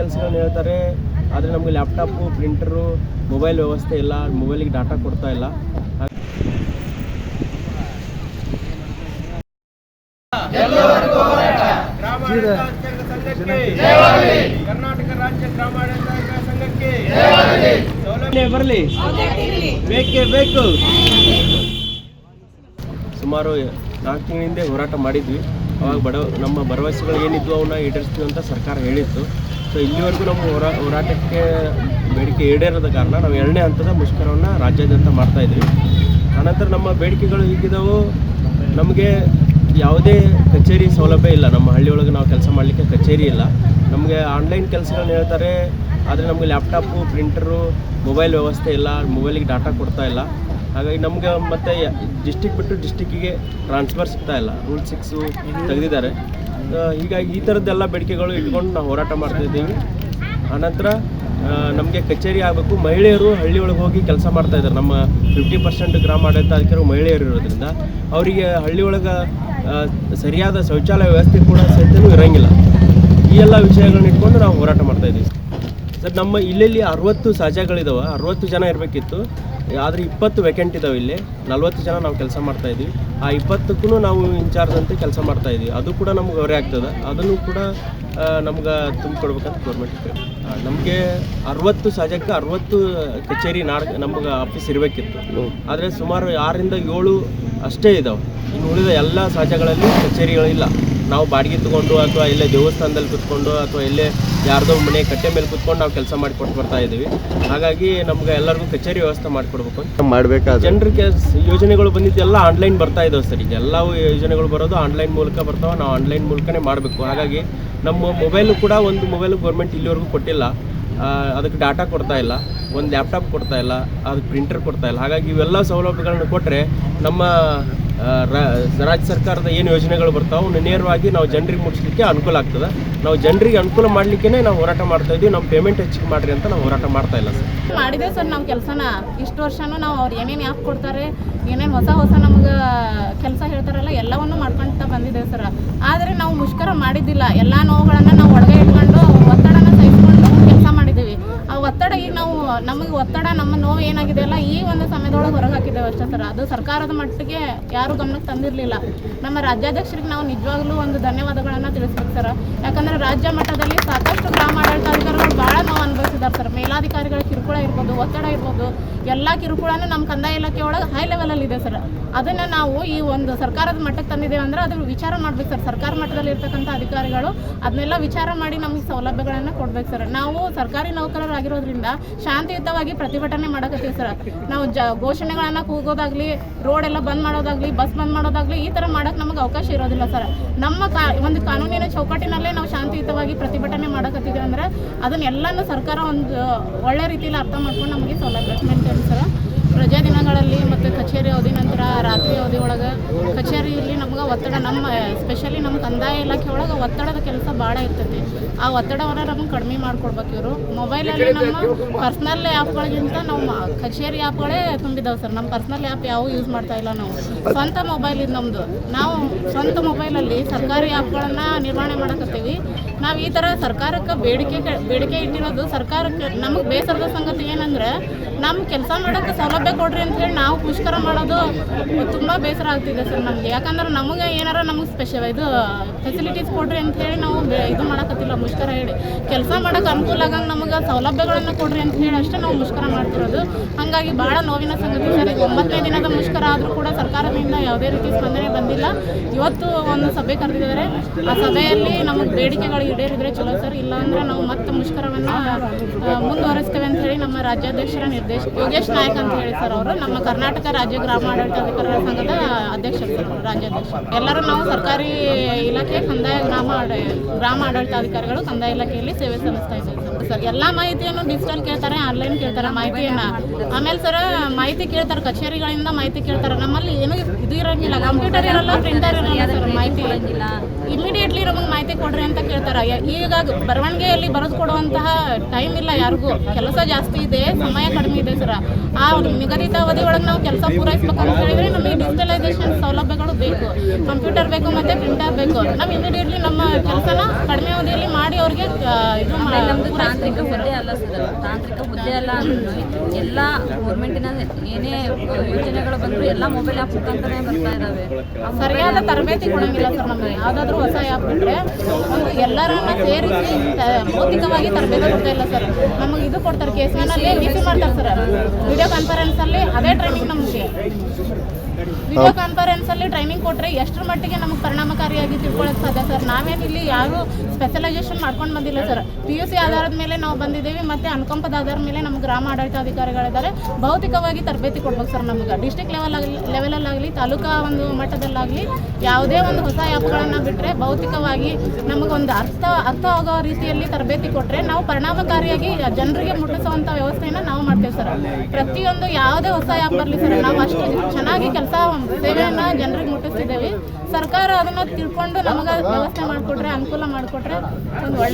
ಕೆಲಸಗಳನ್ನ ಹೇಳ್ತಾರೆ, ಆದರೆ ನಮಗೆ ಲ್ಯಾಪ್ಟಾಪು, ಪ್ರಿಂಟರು, ಮೊಬೈಲ್ ವ್ಯವಸ್ಥೆ ಇಲ್ಲ, ಮೊಬೈಲಿಗೆ ಡಾಟಾ ಕೊಡ್ತಾ ಇಲ್ಲ. ಕರ್ನಾಟಕ ರಾಜ್ಯ ಗ್ರಾಮಾಡಳಿತ ಸಂಘಕ್ಕೆ ಬರಲಿ, ಬೇಕೇ ಬೇಕು. ಸುಮಾರು 4 ತಿಂಗಳಿಂದ ಹೋರಾಟ ಮಾಡಿದ್ವಿ. ಅವಾಗ ನಮ್ಮ ಭರವಸೆಗಳು ಏನಿದ್ವು ಅವನ್ನ ಈಡೇರಿಸ್ತೀವಿ ಅಂತ ಸರ್ಕಾರ ಹೇಳಿತ್ತು. ಸೊ ಇಲ್ಲಿವರೆಗೂ ನಮ್ಮ ಹೋರಾಟಕ್ಕೆ ಬೇಡಿಕೆ ಈಡೇರದ ಕಾರಣ ನಾವು 2ನೇ ಹಂತದ ಮುಷ್ಕರವನ್ನು ರಾಜ್ಯಾದ್ಯಂತ ಮಾಡ್ತಾಯಿದ್ವಿ. ಆನಂತರ ನಮ್ಮ ಬೇಡಿಕೆಗಳು ಹೀಗಿದ್ದವು. ನಮಗೆ ಯಾವುದೇ ಕಚೇರಿ ಸೌಲಭ್ಯ ಇಲ್ಲ. ನಮ್ಮ ಹಳ್ಳಿಯೊಳಗೆ ನಾವು ಕೆಲಸ ಮಾಡಲಿಕ್ಕೆ ಕಚೇರಿ ಇಲ್ಲ. ನಮಗೆ ಆನ್ಲೈನ್ ಕೆಲಸಗಳನ್ನ ಹೇಳ್ತಾರೆ, ಆದರೆ ನಮಗೆ ಲ್ಯಾಪ್ಟಾಪು, ಪ್ರಿಂಟರು, ಮೊಬೈಲ್ ವ್ಯವಸ್ಥೆ ಇಲ್ಲ, ಮೊಬೈಲಿಗೆ ಡಾಟಾ ಕೊಡ್ತಾ ಇಲ್ಲ. ಹಾಗಾಗಿ ನಮಗೆ ಮತ್ತು ಡಿಸ್ಟಿಕ್ ಬಿಟ್ಟು ಡಿಸ್ಟಿಕ್ಕಿಗೆ ಟ್ರಾನ್ಸ್ಫರ್ ಸಿಗ್ತಾ ಇಲ್ಲ. ರೂಲ್ 6 ತೆಗೆದಿದ್ದಾರೆ. ಹೀಗಾಗಿ ಈ ಥರದ್ದೆಲ್ಲ ಬೇಡಿಕೆಗಳು ಇಟ್ಕೊಂಡು ನಾವು ಹೋರಾಟ ಮಾಡ್ತಾಯಿದ್ದೀವಿ. ಆನಂತರ ನಮಗೆ ಕಚೇರಿ ಆಗಬೇಕು. ಮಹಿಳೆಯರು ಹಳ್ಳಿಯೊಳಗೆ ಹೋಗಿ ಕೆಲಸ ಮಾಡ್ತಾಯಿದ್ದಾರೆ. ನಮ್ಮ 50% ಗ್ರಾಮ ಆಡಳಿತಾಧಿಕಾರಿ ಮಹಿಳೆಯರು ಇರೋದ್ರಿಂದ ಅವರಿಗೆ ಹಳ್ಳಿಯೊಳಗೆ ಸರಿಯಾದ ಶೌಚಾಲಯ ವ್ಯವಸ್ಥೆ ಕೂಡ ಸಹಿತನೂ ಇರೋಂಗಿಲ್ಲ. ಈ ಎಲ್ಲ ವಿಷಯಗಳನ್ನ ಇಟ್ಕೊಂಡು ನಾವು ಹೋರಾಟ ಮಾಡ್ತಾಯಿದ್ದೀವಿ. ಸರ್, ನಮ್ಮ ಇಲ್ಲೆಲ್ಲಿ 60 ಸಾಜಗಳಿದ್ದಾವೆ. 60 ಜನ ಇರಬೇಕಿತ್ತು, ಆದರೆ 20 ವೇಕೆಂಟ್ ಇದ್ದಾವೆ. ಇಲ್ಲಿ 40 ಜನ ನಾವು ಕೆಲಸ ಮಾಡ್ತಾಯಿದ್ವಿ. ಆ 20ಕ್ಕೂ ನಾವು ಇನ್ಚಾರ್ಜ್ ಅಂತ ಕೆಲಸ ಮಾಡ್ತಾಯಿದ್ವಿ. ಅದು ಕೂಡ ನಮ್ಗೆ ಹೊರೆ ಆಗ್ತದೆ. ಅದನ್ನು ಕೂಡ ನಮ್ಗೆ ತುಂಬಿಕೊಡ್ಬೇಕಂತ ಗೌರ್ಮೆಂಟ್ ನಮಗೆ 60 ಸಾಜಕ್ಕೆ 60 ಕಚೇರಿ ನಮ್ಗೆ ಆಫೀಸ್ ಇರಬೇಕಿತ್ತು. ಆದರೆ ಸುಮಾರು 6ರಿಂದ 7 ಅಷ್ಟೇ ಇದ್ದಾವೆ. ಇನ್ನು ಉಳಿದ ಎಲ್ಲ ಸಾಜಗಳಲ್ಲಿ ಕಚೇರಿಗಳಿಲ್ಲ. ನಾವು ಬಾಡಿಗೆ ತೊಗೊಂಡು ಅಥವಾ ಇಲ್ಲೇ ದೇವಸ್ಥಾನದಲ್ಲಿ ಕೂತ್ಕೊಂಡು ಅಥವಾ ಇಲ್ಲೇ ಯಾರ್ದೋ ಮನೆ ಕಟ್ಟೆ ಮೇಲೆ ಕೂತ್ಕೊಂಡು ನಾವು ಕೆಲಸ ಮಾಡಿಕೊಟ್ಟು ಬರ್ತಾ ಇದ್ದೀವಿ. ಹಾಗಾಗಿ ನಮ್ಗೆ ಎಲ್ಲರಿಗೂ ಕಚೇರಿ ವ್ಯವಸ್ಥೆ ಮಾಡಿಕೊಡ್ಬೇಕು ಅಂತ ಮಾಡಬೇಕಾದ ಜನರಿಗೆ ಯೋಜನೆಗಳು ಬಂದಿದ್ದೆಲ್ಲ ಆನ್ಲೈನ್ ಬರ್ತಾ ಇದ್ದಾವೆ. ಸರ್, ಈಗ ಎಲ್ಲ ಯೋಜನೆಗಳು ಬರೋದು ಆನ್ಲೈನ್ ಮೂಲಕ ಬರ್ತಾವೆ. ನಾವು ಆನ್ಲೈನ್ ಮೂಲಕನೇ ಮಾಡಬೇಕು. ಹಾಗಾಗಿ ನಮ್ಮ ಮೊಬೈಲು ಕೂಡ ಒಂದು ಮೊಬೈಲು ಗೌರ್ಮೆಂಟ್ ಇಲ್ಲಿವರೆಗೂ ಕೊಟ್ಟಿಲ್ಲ. ಅದಕ್ಕೆ ಡಾಟಾ ಕೊಡ್ತಾ ಇಲ್ಲ, ಒಂದು ಲ್ಯಾಪ್ಟಾಪ್ ಕೊಡ್ತಾ ಇಲ್ಲ, ಅದಕ್ಕೆ ಪ್ರಿಂಟರ್ ಕೊಡ್ತಾ ಇಲ್ಲ. ಹಾಗಾಗಿ ಇವೆಲ್ಲ ಸೌಲಭ್ಯಗಳನ್ನು ಕೊಟ್ಟರೆ ನಮ್ಮ ರಾಜ್ಯ ಸರ್ಕಾರದ ಏನು ಯೋಜನೆಗಳು ಬರ್ತಾವೆ ಅವನ್ನ ನೇರವಾಗಿ ನಾವು ಜನರಿಗೆ ಮುಟ್ಟಿಸ್ಲಿಕ್ಕೆ ಅನುಕೂಲ ಆಗ್ತದೆ. ನಾವು ಜನರಿಗೆ ಅನುಕೂಲ ಮಾಡಲಿಕ್ಕೆ ನಾವು ಹೋರಾಟ ಮಾಡ್ತಾ ಇದ್ವಿ. ನಮ್ಮ ಪೇಮೆಂಟ್ ಹೆಚ್ಚಿಗೆ ಮಾಡಿರಿ ಅಂತ ನಾವು ಹೋರಾಟ ಮಾಡ್ತಾ ಇಲ್ಲ. ಸರ್, ಮಾಡಿದೆ ಸರ್ ನಾವು ಕೆಲಸನ ಇಷ್ಟು ವರ್ಷನೂ ನಾವು ಅವ್ರು ಏನೇನು ಯಾಕೆ ಕೊಡ್ತಾರೆ, ಏನೇನು ಹೊಸ ನಮ್ಗೆ ಕೆಲಸ ಹೇಳ್ತಾರಲ್ಲ ಎಲ್ಲವನ್ನೂ ಮಾಡ್ಕೊಳ್ತಾ ಬಂದಿದ್ದೇವೆ ಸರ್. ಆದರೆ ನಾವು ಮುಷ್ಕರ ಮಾಡಿದ್ದಿಲ್ಲ. ಎಲ್ಲ ನೋವುಗಳನ್ನು ನಾವು ಒಳಗೆ ಇಟ್ಕೊಂಡು ಒತ್ತಡನ ಸಹಿಸ್ಕೊಂಡು ಕೆಲಸ ಮಾಡಿದ್ದೀವಿ. ಆ ಒತ್ತಡ ಈಗ ನಮಗೆ ಒತ್ತಡ ನಮ್ಮ ನೋವು ಏನಾಗಿದೆ ಅಲ್ಲ ಈ ಒಂದು ಸಮಯದೊಳಗೆ ಹೊರಗೆ ಹಾಕಿದ್ದೇವೆ ಅಷ್ಟೇ ಸರ್. ಅದು ಸರ್ಕಾರದ ಮಟ್ಟಿಗೆ ಯಾರೂ ಗಮನಕ್ಕೆ ತಂದಿರಲಿಲ್ಲ. ನಮ್ಮ ರಾಜ್ಯಾಧ್ಯಕ್ಷರಿಗೆ ನಾವು ನಿಜವಾಗ್ಲೂ ಒಂದು ಧನ್ಯವಾದಗಳನ್ನು ತಿಳಿಸ್ಬೇಕು ಸರ್. ಯಾಕಂದರೆ ರಾಜ್ಯ ಮಟ್ಟದಲ್ಲಿ ಸಾಕಷ್ಟು ಗ್ರಾಮ ಆಡಳಿತಾಧಿಕಾರಿಗಳು ಭಾಳ ನೋವು ಅನುಭವಿಸಿದ್ದಾರೆ ಸರ್. ಮೇಲಾಧಿಕಾರಿಗಳ ಕಿರುಕುಳ ಇರ್ಬೋದು, ಒತ್ತಡ ಇರ್ಬೋದು, ಎಲ್ಲ ಕಿರುಕುಳನೂ ನಮ್ಮ ಕಂದಾಯ ಇಲಾಖೆ ಒಳಗೆ ಹೈ ಲೆವೆಲಲ್ಲಿ ಇದೆ ಸರ್. ಅದನ್ನು ನಾವು ಈ ಒಂದು ಸರ್ಕಾರದ ಮಟ್ಟಕ್ಕೆ ತಂದಿದ್ದೇವೆ ಅಂದರೆ ಅದು ವಿಚಾರ ಮಾಡ್ಬೇಕು ಸರ್. ಸರ್ಕಾರ ಮಟ್ಟದಲ್ಲಿ ಇರ್ತಕ್ಕಂಥ ಅಧಿಕಾರಿಗಳು ಅದನ್ನೆಲ್ಲ ವಿಚಾರ ಮಾಡಿ ನಮಗೆ ಸೌಲಭ್ಯಗಳನ್ನು ಕೊಡ್ಬೇಕು ಸರ್. ನಾವು ಸರ್ಕಾರಿ ನೌಕರರಾಗಿರೋದ್ರಿಂದ ಶಾಂತಿಯುತವಾಗಿ ಪ್ರತಿಭಟನೆ ಮಾಡಕತ್ತೀವಿ ಸರ್. ನಾವು ಘೋಷಣೆಗಳನ್ನು ಕೂಗೋದಾಗಲಿ, ರೋಡೆಲ್ಲ ಬಂದ್ ಮಾಡೋದಾಗಲಿ, ಬಸ್ ಬಂದ್ ಮಾಡೋದಾಗಲಿ ಈ ಥರ ಮಾಡೋಕ್ಕೆ ನಮಗೆ ಅವಕಾಶ ಇರೋದಿಲ್ಲ ಸರ್. ನಮ್ಮ ಒಂದು ಕಾನೂನಿನ ಚೌಕಟ್ಟಿನಲ್ಲೇ ನಾವು ಶಾಂತಿಯುತವಾಗಿ ಪ್ರತಿಭಟನೆ ಮಾಡಕತ್ತಿದ್ದೀವಿ ಅಂದರೆ ಅದನ್ನೆಲ್ಲನೂ ಸರ್ಕಾರ ಒಂದು ಒಳ್ಳೆ ರೀತಿಯಲ್ಲಿ ಅರ್ಥ ಮಾಡ್ಕೊಂಡು ನಮಗೆ ಸೌಲಭ್ಯ ಮೇಂಟೈನ್ ಸರ್. ರಜಾ ದಿನಗಳಲ್ಲಿ ಮತ್ತು ಕಚೇರಿ ಅವಧಿ ನಂತರ ರಾತ್ರಿ ಅವಧಿ ಒಳಗೆ ಕಚೇರಿಯಲ್ಲಿ ನಮ್ಗೆ ಒತ್ತಡ ಸ್ಪೆಷಲಿ ನಮ್ಮ ಕಂದಾಯ ಇಲಾಖೆ ಒಳಗೆ ಒತ್ತಡದ ಕೆಲಸ ಭಾಳ ಇರ್ತೈತಿ. ಆ ಒತ್ತಡವನ್ನು ನಮ್ಗೆ ಕಡಿಮೆ ಮಾಡ್ಕೊಡ್ಬೇಕು ಇವರು. ಮೊಬೈಲಲ್ಲಿ ನಮ್ಮ ಪರ್ಸ್ನಲ್ ಆ್ಯಪ್ಗಳಿಗಿಂತ ನಾವು ಕಚೇರಿ ಆ್ಯಪ್ಗಳೇ ತುಂಬಿದ್ದಾವೆ ಸರ್. ನಮ್ಮ ಪರ್ಸ್ನಲ್ ಆ್ಯಪ್ ಯಾವ ಯೂಸ್ ಮಾಡ್ತಾ ಇಲ್ಲ. ನಾವು ಸ್ವಂತ ಮೊಬೈಲ್ ಇದು ನಮ್ಮದು. ನಾವು ಸ್ವಂತ ಮೊಬೈಲಲ್ಲಿ ಸರ್ಕಾರಿ ಆ್ಯಪ್ಗಳನ್ನು ನಿರ್ವಹಣೆ ಮಾಡಕತ್ತೀವಿ. ನಾವು ಈ ಥರ ಸರ್ಕಾರಕ್ಕೆ ಬೇಡಿಕೆ ಇಟ್ಟಿರೋದು ಸರ್ಕಾರಕ್ಕೆ ನಮಗೆ ಬೇಸರದ ಸಂಗತಿ ಏನಂದರೆ ನಮ್ಮ ಕೆಲಸ ಮಾಡೋಕ್ಕೆ ಸೌಲಭ್ಯ ಕೊಡ್ರಿ ಅಂತ ಹೇಳಿ ನಾವು ಮುಷ್ಕರ ಮಾಡೋದು ತುಂಬ ಬೇಸರ ಆಗ್ತಿದೆ ಸರ್ ನಮಗೆ. ಯಾಕಂದ್ರೆ ನಮಗೆ ಏನಾರ ನಮಗೆ ಇದು ಫೆಸಿಲಿಟೀಸ್ ಕೊಡ್ರಿ ಅಂತ ಹೇಳಿ ನಾವು ಇದು ಮಾಡೋಕತ್ತಿಲ್ಲ ಮುಷ್ಕರ ಹೇಳಿ. ಕೆಲಸ ಮಾಡೋಕೆ ಅನುಕೂಲ ಆಗಂಗೆ ನಮಗೆ ಸೌಲಭ್ಯಗಳನ್ನು ಕೊಡ್ರಿ ಅಂತ ಹೇಳಿ ಅಷ್ಟೇ ನಾವು ಮುಷ್ಕರ ಮಾಡ್ತಿರೋದು. ಹಾಗಾಗಿ ಭಾಳ ನೋವಿನ ಸಂಗತಿ ಸರ್. 9ನೇ ದಿನದ ಮುಷ್ಕರ ಆದರೂ ಕೂಡ ಸರ್ಕಾರದಿಂದ ಯಾವುದೇ ರೀತಿ ಸ್ಪಂದನೆ ಬಂದಿಲ್ಲ. ಇವತ್ತು ಒಂದು ಸಭೆ ಕರೆದಿದ್ದಾರೆ. ಆ ಸಭೆಯಲ್ಲಿ ನಮಗೆ ಬೇಡಿಕೆಗಳು ಈಡೇರಿದ್ರೆ ಚಲೋ ಸರ್. ಇಲ್ಲಾಂದ್ರೆ ನಾವು ಮತ್ತೆ ಮುಷ್ಕರವನ್ನು ಮುಂದುವರಿಸ್ತೇವೆ ಅಂತ ಹೇಳಿ ನಮ್ಮ ರಾಜ್ಯಾಧ್ಯಕ್ಷರ ಯೋಗೇಶ್ ನಾಯಕ್ ಅಂತ ಹೇಳಿ ಸರ್ ಅವರು ನಮ್ಮ ಕರ್ನಾಟಕ ರಾಜ್ಯ ಗ್ರಾಮ ಆಡಳಿತಾಧಿಕಾರಿಗಳ ಸಂಘದ ಅಧ್ಯಕ್ಷರು ಸರ್, ರಾಜ್ಯಾಧ್ಯಕ್ಷ. ಎಲ್ಲರೂ ನಾವು ಸರ್ಕಾರಿ ಇಲಾಖೆ ಗ್ರಾಮ ಆಡಳಿತಾಧಿಕಾರಿಗಳು ಕಂದಾಯ ಇಲಾಖೆಯಲ್ಲಿ ಸೇವೆ ಸಲ್ಲಿಸ್ತಾ ಇದ್ದೀವಿ ಸರ್. ಎಲ್ಲ ಮಾಹಿತಿಯನ್ನು ಡಿಜಿಟಲ್ ಕೇಳ್ತಾರೆ, ಆನ್ಲೈನ್ ಕೇಳ್ತಾರೆ ಮಾಹಿತಿಯನ್ನು. ಆಮೇಲೆ ಸರ್ ಮಾಹಿತಿ ಕೇಳ್ತಾರೆ, ಕಚೇರಿಗಳಿಂದ ಮಾಹಿತಿ ಕೇಳ್ತಾರೆ. ನಮ್ಮಲ್ಲಿ ಏನೂ ಇದು ಇರೋಂಗಿಲ್ಲ, ಕಂಪ್ಯೂಟರ್ ಇರಲ್ಲ, ಪ್ರಿಂಟರ್ ಇರಲ್ಲ ಸರ್. ಮಾಹಿತಿ ಇಮಿಡಿಯೇಟ್ಲಿ ನಮಗೆ ಮಾಹಿತಿ ಕೊಡ್ರಿ ಅಂತ ಕೇಳ್ತಾರೆ. ಈಗ ಬರವಣಿಗೆಯಲ್ಲಿ ಬರೆದು ಕೊಡುವಂತಹ ಟೈಮ್ ಇಲ್ಲ ಯಾರಿಗೂ. ಕೆಲಸ ಜಾಸ್ತಿ ಇದೆ, ಸಮಯ ಕಡಿಮೆ ಇದೆ ಸರ್. ಆ ನಿಗದಿತ ಅವಧಿ ಒಳಗೆ ನಾವು ಕೆಲಸ ಪೂರೈಸ್ಬೇಕಂತ ಹೇಳಿದ್ರೆ ನಮಗೆ ಡಿಜಿಟಲೈಸೇಷನ್ ಸೌಲಭ್ಯಗಳು ಬೇಕು, ಕಂಪ್ಯೂಟರ್ ಬೇಕು ಮತ್ತು ಪ್ರಿಂಟರ್ ಬೇಕು. ನಾವು ಇಮಿಡಿಯೇಟ್ಲಿ ನಮ್ಮ ಕೆಲಸನ ಕಡಿಮೆ ಅವಧಿಯಲ್ಲಿ ಮಾಡಿ ಅವ್ರಿಗೆ ಇದು ನಮ್ಮದು ತಾಂತ್ರಿಕ ಹುದ್ದೆ ಅಲ್ಲ ಸರ್, ತಾಂತ್ರಿಕ ಹುದ್ದೆ ಅಲ್ಲ ಅಂದ್ರೂ ಎಲ್ಲ ಗೌರ್ಮೆಂಟಿನ ಏನೇ ಯೋಜನೆಗಳು ಬಂದರೂ ಎಲ್ಲ ಮೊಬೈಲ್ ಆ್ಯಪ್ ಮುಖಾಂತರನೇ ಬರ್ತಾ ಇದ್ದಾವೆ. ಸರಿಯಾದ ತರಬೇತಿ ಕೊಡೋಂಗಿಲ್ಲ ಸರ್. ನಮಗೆ ಯಾವುದಾದ್ರೂ ಹೊಸ ಆ್ಯಪ್ ಬಿಟ್ಟರೆ ಒಂದು ಎಲ್ಲರನ್ನ ಸೇರಿಸಿ ಭೌತಿಕವಾಗಿ ತರಬೇತಿ ಕೊಡ್ತಾ ಇಲ್ಲ ಸರ್. ನಮಗೆ ಇದು ಕೊಡ್ತಾರೆ, ಕೇಸ್ನಲ್ಲಿ ವಿ.ಸಿ ಮಾಡ್ತಾರೆ ಸರ್. ವಿಡಿಯೋ ಕಾನ್ಫರೆನ್ಸಲ್ಲಿ ಅದೇ ಟ್ರೈನಿಂಗ್ ನಮಗೆ. ವಿಡಿಯೋ ಕಾನ್ಫರೆನ್ಸಲ್ಲಿ ಟ್ರೈನಿಂಗ್ ಕೊಟ್ಟರೆ ಎಷ್ಟರ ಮಟ್ಟಿಗೆ ನಮಗೆ ಪರಿಣಾಮಕಾರಿಯಾಗಿ ತಿಳ್ಕೊಳ್ಳೋಕೆ ಸಾಧ್ಯ ಸರ್. ನಾವೇನು ಇಲ್ಲಿ ಯಾರು ಸ್ಪೆಷಲೈಸೇಷನ್ ಮಾಡ್ಕೊಂಡು ಬಂದಿಲ್ಲ ಸರ್. PUC ಆಧಾರದ ಮೇಲೆ ನಾವು ಬಂದಿದ್ದೇವೆ ಮತ್ತು ಅನುಕಂಪದ ಆಧಾರದ ಮೇಲೆ ನಮ್ಮ ಗ್ರಾಮ ಆಡಳಿತಾಧಿಕಾರಿಗಳಿದ್ದಾರೆ. ಭೌತಿಕವಾಗಿ ತರಬೇತಿ ಕೊಡ್ಬೇಕು ಸರ್. ನಮಗೆ ಡಿಸ್ಟ್ರಿಕ್ಟ್ ಲೆವೆಲಲ್ಲಾಗಲಿ ತಾಲೂಕಾ ಒಂದು ಮಟ್ಟದಲ್ಲಾಗಲಿ ಯಾವುದೇ ಒಂದು ಹೊಸ ಆ್ಯಪ್ಗಳನ್ನು ಬಿಟ್ಟರೆ ಭೌತಿಕವಾಗಿ ನಮಗೊಂದು ಅರ್ಥ ಆಗೋ ರೀತಿಯಲ್ಲಿ ತರಬೇತಿ ಕೊಟ್ಟರೆ ನಾವು ಪರಿಣಾಮಕಾರಿಯಾಗಿ ಜನರಿಗೆ ಮುಟ್ಟಿಸುವಂಥ ವ್ಯವಸ್ಥೆಯನ್ನು ನಾವು ಮಾಡ್ತೇವೆ ಸರ್. ಪ್ರತಿಯೊಂದು ಯಾವುದೇ ಹೊಸ ಆ್ಯಪ್ ಬರಲಿ ಸರ್, ನಾವು ಅಷ್ಟು ಚೆನ್ನಾಗಿ ಕೆಲಸ ಸೇವೆಯನ್ನು ಜನರಿಗೆ ಮುಟ್ಟಿಸ್ತಿದ್ದೇವೆ. ಸರ್ಕಾರ ಅದನ್ನು ತಿಳ್ಕೊಂಡು ನಮಗೆ ವ್ಯವಸ್ಥೆ ಮಾಡಿಕೊಟ್ರೆ, ಅನುಕೂಲ ಮಾಡಿಕೊಟ್ರೆ ಒಂದು ಒಳ್ಳೆ